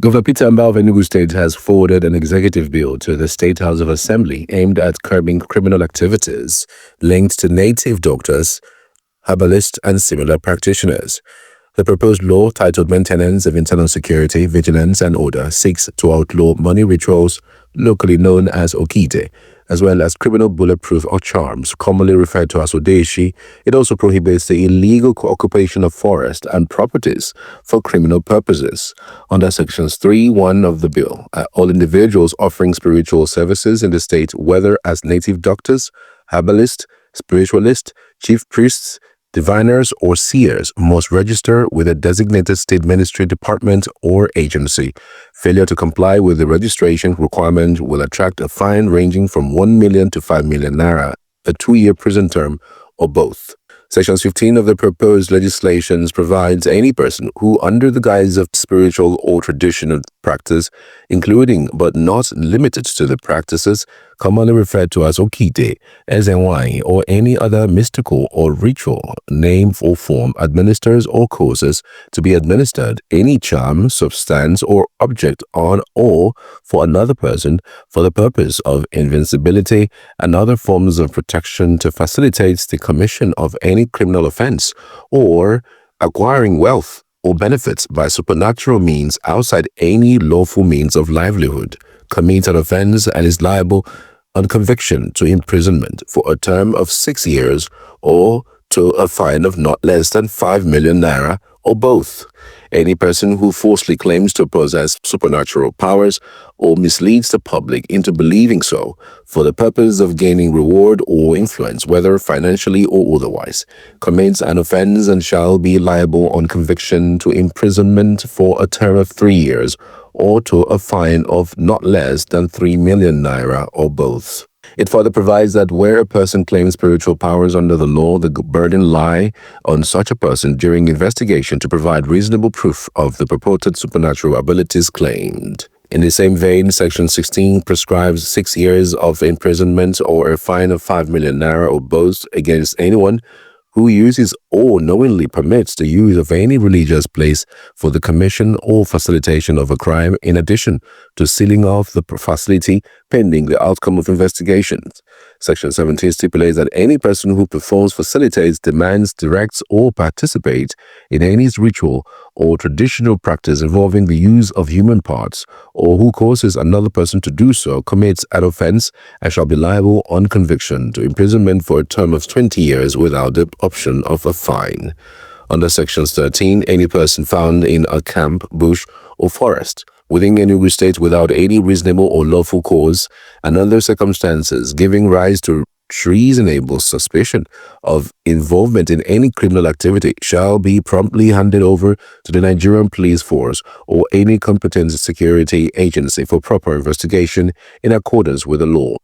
Governor Peter Mbah of Enugu State has forwarded an executive bill to the State House of Assembly aimed at curbing criminal activities linked to native doctors, herbalists, and similar practitioners. The proposed law, titled Maintenance of Internal Security, Vigilance and Order, seeks to outlaw money rituals, locally known as okite, as well as criminal bulletproof or charms, commonly referred to as odeshi. It also prohibits the illegal occupation of forest and properties for criminal purposes. Under Sections 3(1) of the bill, all individuals offering spiritual services in the state, whether as native doctors, herbalists, spiritualists, chief priests, diviners, or seers, must register with a designated state ministry, department, or agency. Failure to comply with the registration requirement will attract a fine ranging from 1 million to 5 million naira, a 2-year prison term, or both. Section 15 of the proposed legislation provides any person who, under the guise of spiritual or traditional practice, including but not limited to the practices commonly referred to as okite, SNY, or any other mystical or ritual name or form, administers or causes to be administered any charm, substance, or object on or for another person for the purpose of invincibility and other forms of protection to facilitate the commission of any criminal offense or acquiring wealth or benefits by supernatural means outside any lawful means of livelihood, commits an offense and is liable on conviction to imprisonment for a term of 6 years or to a fine of not less than 5 million naira, or both. Any person who falsely claims to possess supernatural powers or misleads the public into believing so for the purpose of gaining reward or influence, whether financially or otherwise, commits an offense and shall be liable on conviction to imprisonment for a term of 3 years or to a fine of not less than 3 million naira, or both. It further provides that where a person claims spiritual powers under the law, the burden lie on such a person during investigation to provide reasonable proof of the purported supernatural abilities claimed. In the same vein, Section 16 prescribes 6 years of imprisonment or a fine of 5 million naira, or both, against anyone who uses or knowingly permits the use of any religious place for the commission or facilitation of a crime, in addition to sealing off the facility pending the outcome of investigations. Section 17 stipulates that any person who performs, facilitates, demands, directs, or participates in any ritual or traditional practice involving the use of human parts, or who causes another person to do so, commits an offense and shall be liable on conviction to imprisonment for a term of 20 years without the option of a fine. Under Sections 13, any person found in a camp, bush, or forest within Enugu State without any reasonable or lawful cause and under circumstances giving rise to reasonable suspicion of involvement in any criminal activity shall be promptly handed over to the Nigerian Police Force or any competent security agency for proper investigation in accordance with the law.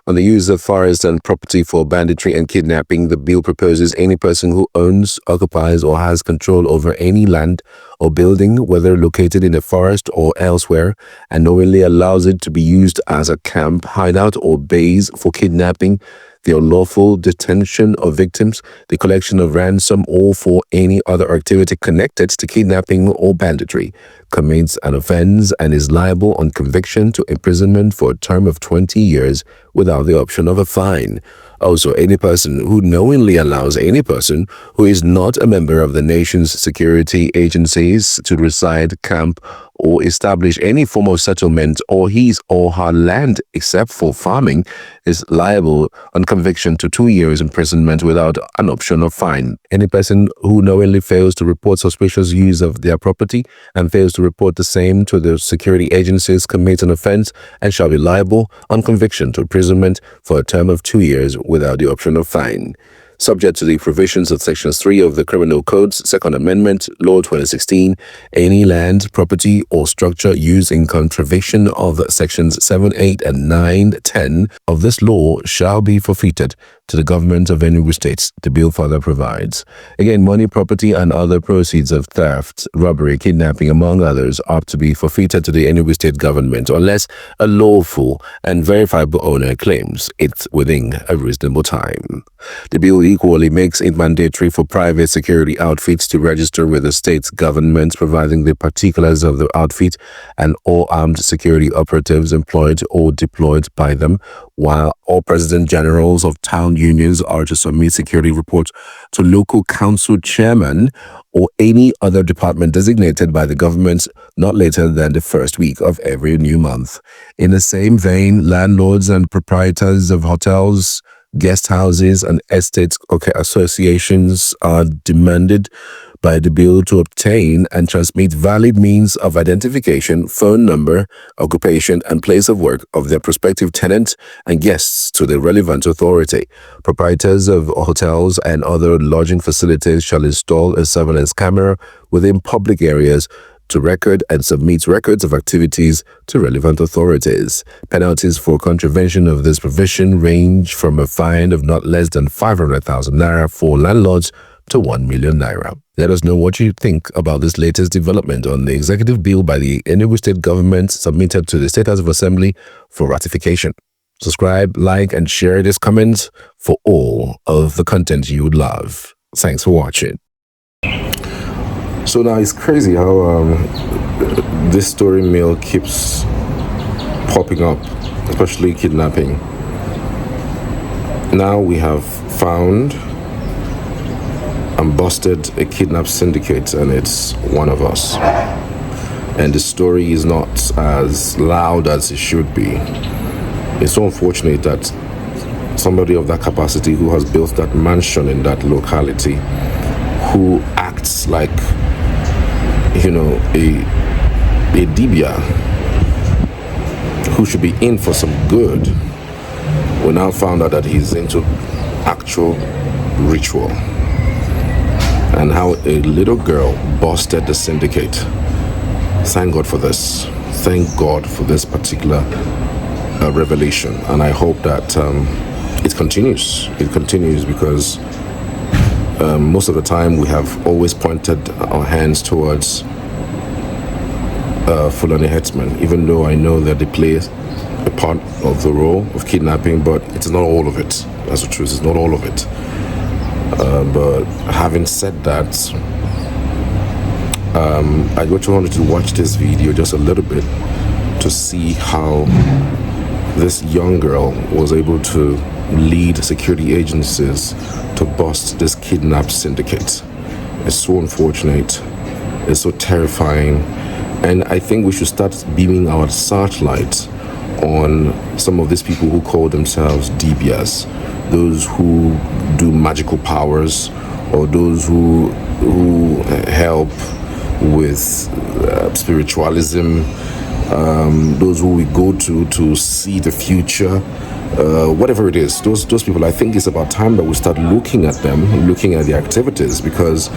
On the use of forest and property for banditry and kidnapping, the bill proposes any person who owns, occupies, or has control over any land or building, whether located in a forest or elsewhere, and knowingly allows it to be used as a camp, hideout, or base for kidnapping, the unlawful detention of victims, the collection of ransom, or for any other activity connected to kidnapping or banditry, commits an offense and is liable on conviction to imprisonment for a term of 20 years without the option of a fine. Also, any person who knowingly allows any person who is not a member of the nation's security agencies to reside, camp, or establish any form of settlement or his or her land except for farming is liable on conviction to 2 years imprisonment without an option of fine. Any person who knowingly fails to report suspicious use of their property and fails to report the same to the security agencies commits an offense and shall be liable on conviction to imprisonment for a term of 2 years without the option of fine. Subject to the provisions of Section 3 of the Criminal Code's Second Amendment, Law 2016, any land, property, or structure used in contravention of Sections 7, 8, and 9, 10 of this law shall be forfeited to the government of Enugu State, the bill further provides. Again, money, property, and other proceeds of theft, robbery, kidnapping, among others, are to be forfeited to the Enugu State Government unless a lawful and verifiable owner claims it within a reasonable time. The bill equally makes it mandatory for private security outfits to register with the state government, providing the particulars of the outfit and all armed security operatives employed or deployed by them, while all president generals of town unions are to submit security reports to local council chairman or any other department designated by the government not later than the first week of every new month. In the same vein, landlords and proprietors of hotels, guest houses, and estate associations are demanded by the bill to obtain and transmit valid means of identification, phone number, occupation, and place of work of their prospective tenants and guests to the relevant authority. Proprietors of hotels and other lodging facilities shall install a surveillance camera within public areas to record and submit records of activities to relevant authorities. Penalties for contravention of this provision range from a fine of not less than 500,000 naira for landlords to 1 million naira. Let us know what you think about this latest development on the executive bill by the Enugu State Government submitted to the State House of Assembly for ratification. Subscribe, like, and share this comment for all of the content you would love. Thanks for watching. So now it's crazy how this story mill keeps popping up, especially kidnapping. Now we have found and busted a kidnap syndicate, and it's one of us. And the story is not as loud as it should be. It's so unfortunate that somebody of that capacity who has built that mansion in that locality, who acts like, you know, a Dibia, who should be in for some good, we now found out that he's into actual ritual. And how a little girl busted the syndicate. Thank God for this. Thank God for this particular revelation. And I hope that it continues. It continues because most of the time we have always pointed our hands towards Fulani headsmen, even though I know that they play a part of the role of kidnapping, but it's not all of it. That's the truth. It's not all of it. But having said that, I just wanted to watch this video just a little bit to see how this young girl was able to lead security agencies to bust this kidnap syndicate. It's so unfortunate. It's so terrifying. And I think we should start beaming our searchlight on some of these people who call themselves dibias, those who do magical powers, or those who help with spiritualism, those who we go to see the future, whatever it is. Those people, I think it's about time that we start looking at them, looking at the activities, because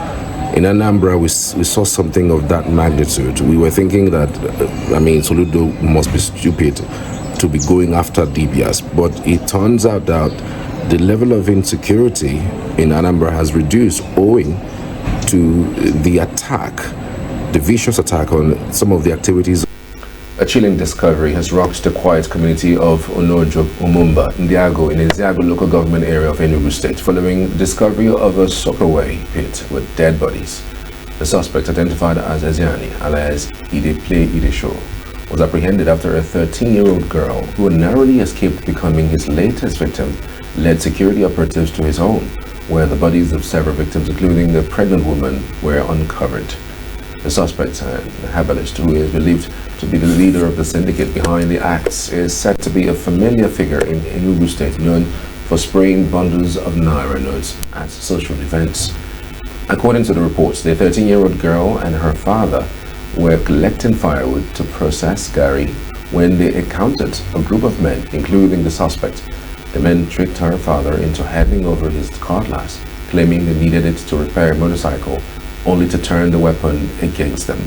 in Anambra we saw something of that magnitude. We were thinking that, Soludo must be stupid to be going after dibias, but it turns out that the level of insecurity in Anambra has reduced owing to the attack, the vicious attack on some of the activities. A chilling discovery has rocked the quiet community of Onojo, Umumba, Ndiago in the Ndiago local government area of Enugu State following the discovery of a soakaway pit with dead bodies. The suspect, identified as Eziani, alias Ide Play Ide Show, was apprehended after a 13-year-old girl who narrowly escaped becoming his latest victim led security operatives to his home, where the bodies of several victims, including the pregnant woman, were uncovered. The suspect, a herbalist who is believed to be the leader of the syndicate behind the acts, is said to be a familiar figure in Enugu State, known for spraying bundles of naira notes at social events. According to the reports, the 13-year-old girl and her father were collecting firewood to process gari when they encountered a group of men, including the suspect. The men tricked her father into handing over his cutlass, claiming they needed it to repair a motorcycle, only to turn the weapon against them.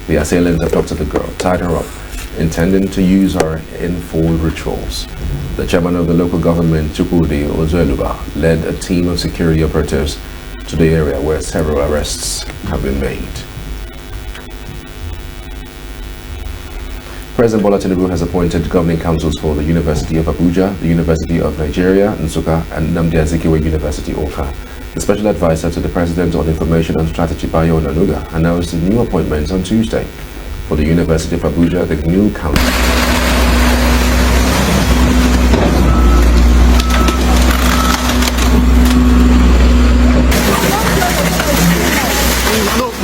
The assailants abducted the girl, tied her up, intending to use her in full rituals. The chairman of the local government, Chukwudi Ozueluba, led a team of security operatives to the area where several arrests have been made. President Bola Tinubu has appointed governing councils for the University of Abuja, the University of Nigeria, Nsukka, and Nnamdi Azikiwe University, Awka. The special advisor to the President on Information and Strategy, Bayo Onanuga, announced the new appointments on Tuesday. For the University of Abuja, the new council.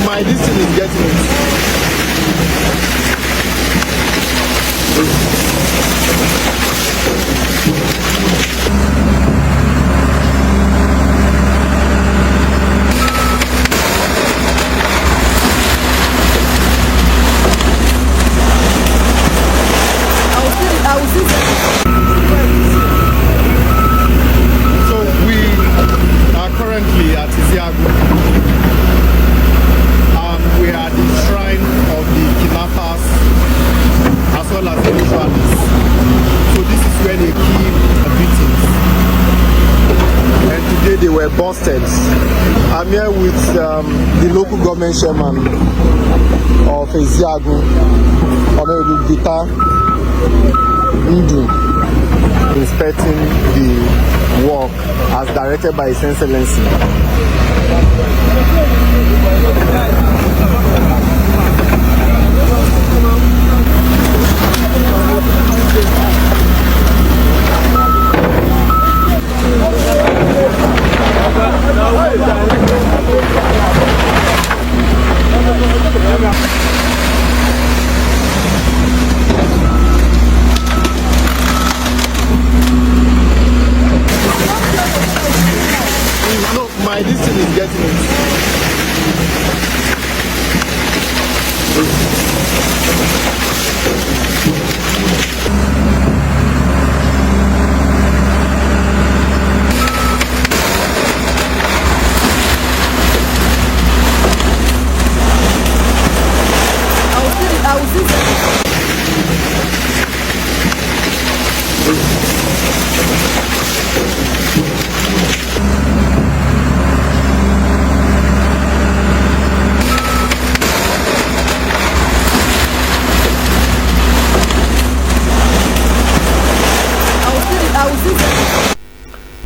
My this thing is getting it. So we are currently at Iziagu. We are the shrine of the kidnappers as well as the ritualists. So this is where they keep victims. And today they were busted. I'm here with the local government chairman of Iziagu, Honorable Peter Mbah, inspecting the work as directed by His Excellency.